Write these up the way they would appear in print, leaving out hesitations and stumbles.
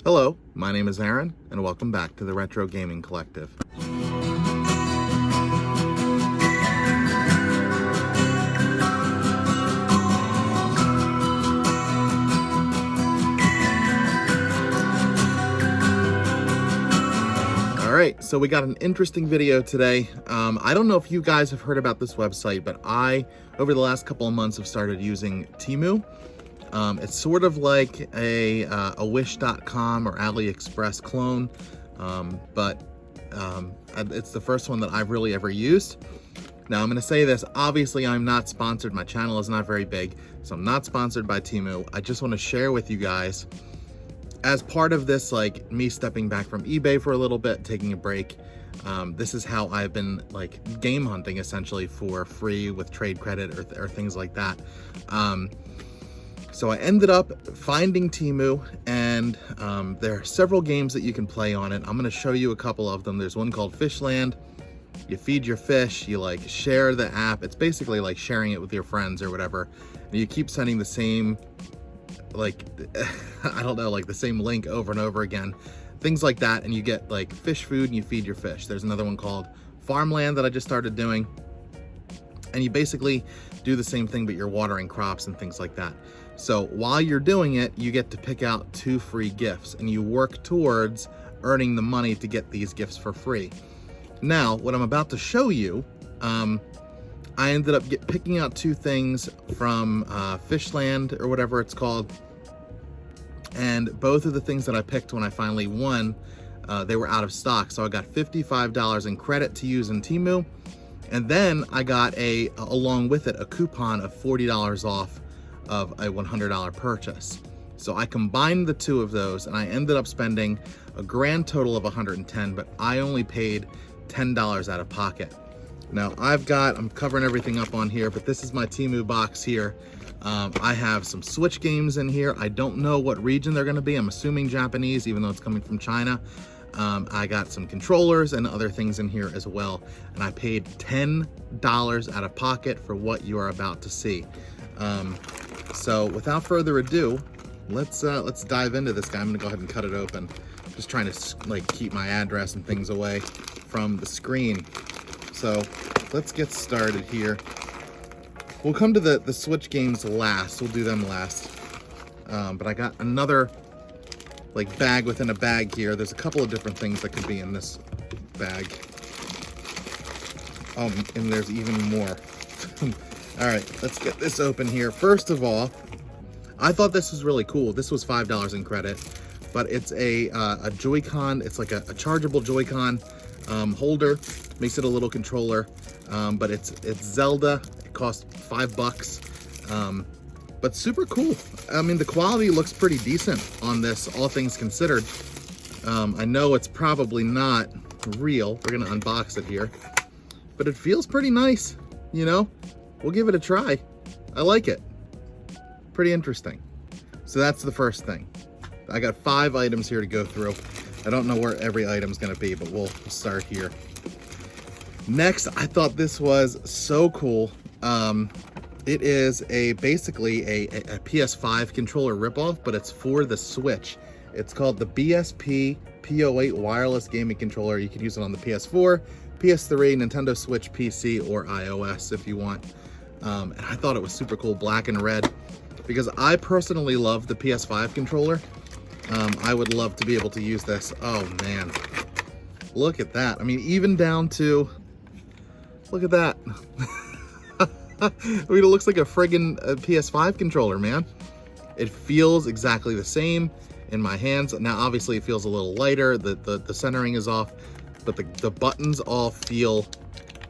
Hello, my name is Aaron, and welcome back to the Retro Gaming Collective. Alright, so we got an interesting video today. I don't know if you guys have heard about this website, but I, over the last couple of months, have started using Temu. It's sort of like a Wish.com or AliExpress clone, but it's the first one that I've really ever used. Now, I'm going to say this, obviously I'm not sponsored, my channel is not very big, so I'm not sponsored by Temu. I just want to share with you guys, as part of this, like me stepping back from eBay for a little bit, taking a break, this is how I've been like game hunting essentially for free with trade credit or things like that. So I ended up finding Temu, and there are several games that you can play on it. I'm going to show you a couple of them. There's one called Fishland. You feed your fish, you like share the app. It's basically like sharing it with your friends or whatever. And you keep sending the same, like, I don't know, like the same link over and over again. Things like that, and you get like fish food and you feed your fish. There's another one called Farmland that I just started doing. And you basically do the same thing, but you're watering crops and things like that. So while you're doing it, you get to pick out 2 free gifts, and you work towards earning the money to get these gifts for free. Now, what I'm about to show you, I ended up picking out 2 things from Fishland or whatever it's called. And both of the things that I picked when I finally won, they were out of stock. So I got $55 in credit to use in Temu. And then I got along with it, a coupon of $40 off of a $100 purchase. So I combined the 2 of those, and I ended up spending a grand total of $110, but I only paid $10 out of pocket. Now I'm covering everything up on here, but this is my Temu box here. I have some Switch games in here. I don't know what region they're gonna be. I'm assuming Japanese, even though it's coming from China. I got some controllers and other things in here as well, and I paid $10 out of pocket for what you are about to see. So without further ado, let's dive into this guy. I'm gonna go ahead and cut it open. Just trying to like keep my address and things away from the screen. So let's get started here. We'll come to the Switch games last. We'll do them last. But I got another like bag within a bag here. There's a couple of different things that could be in this bag. And there's even more. All right, let's get this open here. First of all, I thought this was really cool. This was $5 in credit, but it's a Joy-Con. It's like a chargeable Joy-Con holder. Makes it a little controller, but it's Zelda. It cost $5. But super cool. I mean, the quality looks pretty decent on this, all things considered. I know it's probably not real. We're gonna unbox it here, but it feels pretty nice, you know? We'll give it a try. I like it. Pretty interesting. So that's the first thing. I got 5 items here to go through. I don't know where every item's gonna be, but we'll start here. Next, I thought this was so cool. It is basically a PS5 controller ripoff, but it's for the Switch. It's called the BSP P08 wireless gaming controller. You can use it on the PS4, PS3, Nintendo Switch, PC, or iOS if you want. And I thought it was super cool, black and red, because I personally love the PS5 controller. I would love to be able to use this. Oh man, look at that. I mean, even down to, look at that. I mean, it looks like a friggin' PS5 controller, man. It feels exactly the same in my hands. Now, obviously it feels a little lighter. The centering is off, but the buttons all feel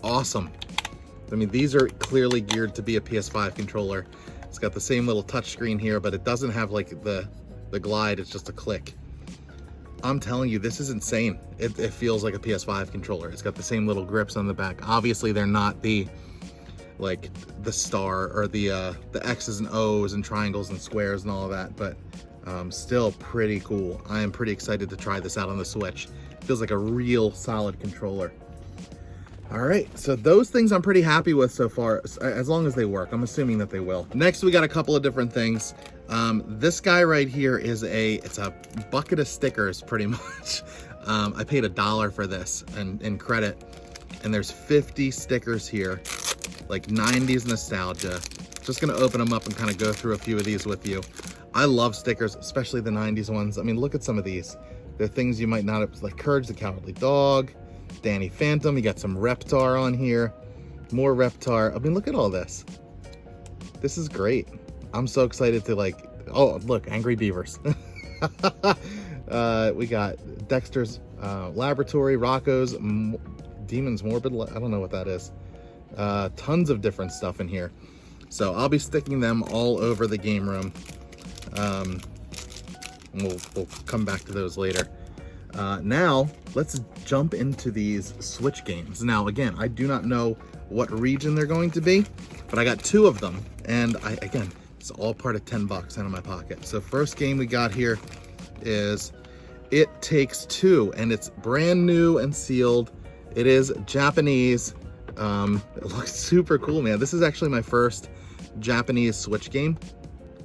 awesome. I mean, these are clearly geared to be a PS5 controller. It's got the same little touchscreen here, but it doesn't have like the glide. It's just a click. I'm telling you, this is insane. It feels like a PS5 controller. It's got the same little grips on the back. Obviously, they're not the like the star or the X's and O's and triangles and squares and all of that, but still pretty cool. I am pretty excited to try this out on the Switch. It feels like a real solid controller. All right, so those things I'm pretty happy with so far, as long as they work. I'm assuming that they will. Next, we got a couple of different things. This guy right here is it's a bucket of stickers pretty much. I paid $1 for this in credit, and there's 50 stickers here, like 90s nostalgia. Just gonna open them up and kind of go through a few of these with you. I love stickers, especially the 90s ones. I mean, look at some of these. They're things you might not have, like Courage the Cowardly Dog, Danny Phantom. You got some Reptar on here, more Reptar. I mean, look at all this. This is great. I'm so excited to like, oh, look, Angry Beavers. We got Dexter's Laboratory, Rocco's Demon's Morbid. I don't know what that is. Tons of different stuff in here. So I'll be sticking them all over the game room. We'll come back to those later. Now, let's jump into these Switch games. Now, again, I do not know what region they're going to be, but I got 2 of them. And again, it's all part of 10 bucks out of my pocket. So first game we got here is It Takes Two, and it's brand new and sealed. It is Japanese. It looks super cool, man. This is actually my first Japanese Switch game.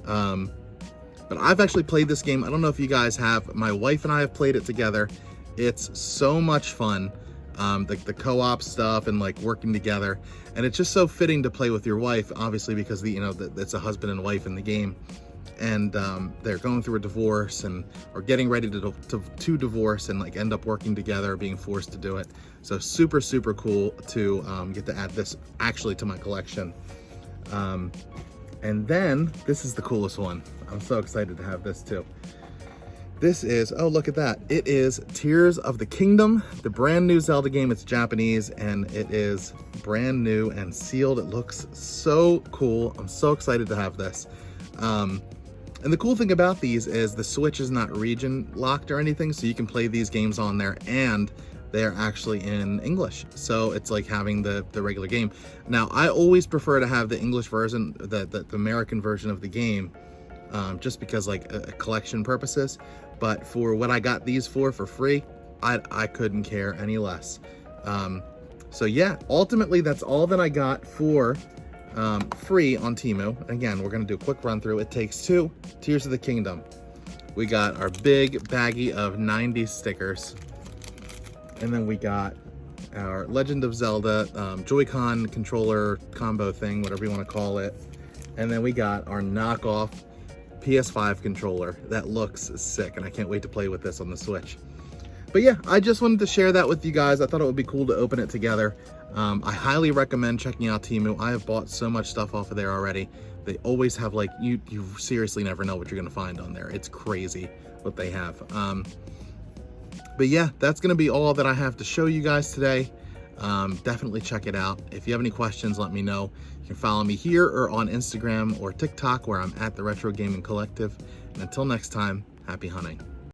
But I've actually played this game. I don't know if you guys have. My wife and I have played it together. It's so much fun. The co-op stuff and like working together, and it's just so fitting to play with your wife, obviously, because it's a husband and wife in the game, and they're going through a divorce or getting ready to divorce and like end up working together, being forced to do it. So super cool to get to add this actually to my collection. And then this is the coolest one. I'm so excited to have this too. This is, oh, look at that. It is Tears of the Kingdom, the brand new Zelda game. It's Japanese, and it is brand new and sealed. It looks so cool. I'm so excited to have this. And the cool thing about these is the Switch is not region locked or anything, so you can play these games on there, and they're actually in English. So it's like having the regular game. Now, I always prefer to have the English version, the American version of the game, just because like collection purposes. But for what I got these for free, I couldn't care any less. So yeah, ultimately that's all that I got for free on Temu. Again, we're gonna do a quick run through. It Takes Two, Tears of the Kingdom. We got our big baggie of 90s stickers. And then we got our Legend of Zelda Joy-Con controller combo thing, whatever you want to call it. And then we got our knockoff PS5 controller that looks sick, and I can't wait to play with this on the Switch. But yeah, I just wanted to share that with you guys. I thought it would be cool to open it together. I highly recommend checking out Temu. I have bought so much stuff off of there already. They always have like, you seriously never know what you're gonna find on there. It's crazy what they have. But yeah, that's gonna be all that I have to show you guys today. Definitely check it out. If you have any questions, let me know. You can follow me here or on Instagram or TikTok, where I'm at the Retro Gaming Collective. And until next time, happy hunting.